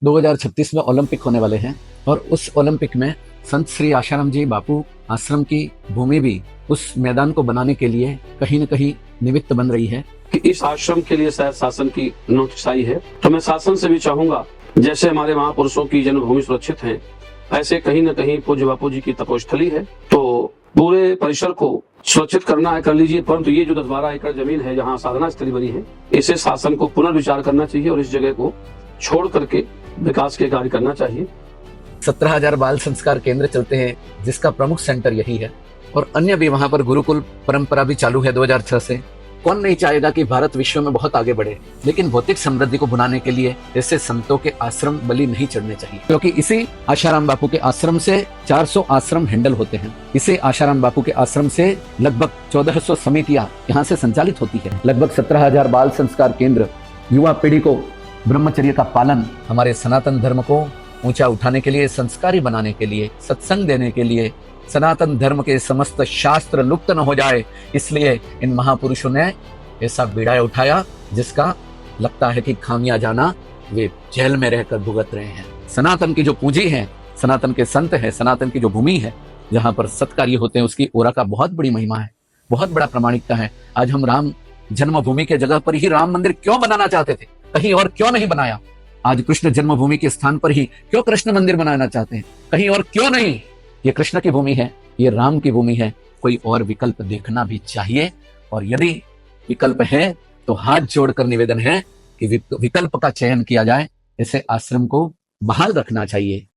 2036 में ओलंपिक होने वाले हैं और उस ओलंपिक में संत श्री आशाराम जी बापू आश्रम की भूमि भी उस मैदान को बनाने के लिए कहीं न कहीं निमित्त बन रही है कि इस आश्रम के लिए शायद शासन की नोटिस आई है। तो मैं शासन से भी चाहूंगा, जैसे हमारे महापुरुषों की जन्मभूमि सुरक्षित है, ऐसे कहीं न कहीं पूज्य बापू जी की तपोस्थली है, तो पूरे परिसर को सुरक्षित करना है, कर लीजिए। परंतु ये जो 10-12 एकड़ जमीन है जहाँ साधना स्थली बनी है, इसे शासन को पुनर्विचार करना चाहिए और इस जगह को छोड़ करके विकास के कार्य करना चाहिए। 17,000 बाल संस्कार केंद्र चलते हैं, जिसका प्रमुख सेंटर यही है और अन्य भी वहां पर गुरुकुल परंपरा भी चालू है 2006 से। कौन नहीं चाहेगा कि भारत विश्व में बहुत आगे बढ़े, लेकिन भौतिक समृद्धि को बुनाने के लिए ऐसे संतों के आश्रम बलि नहीं चढ़ने चाहिए, क्योंकि इसी आशाराम बापू के आश्रम से 400 आश्रम हैंडल होते हैं। इसे आशाराम बापू के आश्रम से लगभग 1400 समितियां यहाँ से संचालित होती है। लगभग 17,000 बाल संस्कार केंद्र युवा पीढ़ी को ब्रह्मचर्य का पालन, हमारे सनातन धर्म को ऊंचा उठाने के लिए, संस्कारी बनाने के लिए, सत्संग देने के लिए, सनातन धर्म के समस्त शास्त्र लुप्त न हो जाए, इसलिए इन महापुरुषों ने ऐसा बीड़ा उठाया जिसका लगता है कि खामिया जाना वे जेल में रहकर भुगत रहे हैं। सनातन की जो पूंजी है, सनातन के संत है, सनातन की जो भूमि है जहां पर सत्कार्य होते हैं, उसकी ओरा का बहुत बड़ी महिमा है, बहुत बड़ा प्रामाणिकता है। आज हम राम जन्मभूमि के जगह पर ही राम मंदिर क्यों बनाना चाहते थे, कहीं और क्यों नहीं बनाया? आज कृष्ण जन्मभूमि के स्थान पर ही क्यों कृष्ण मंदिर बनाना चाहते हैं, कहीं और क्यों नहीं? ये कृष्ण की भूमि है, ये राम की भूमि है, कोई और विकल्प देखना भी चाहिए। और यदि विकल्प है तो हाथ जोड़कर निवेदन है कि विकल्प का चयन किया जाए, ऐसे आश्रम को बहाल रखना चाहिए।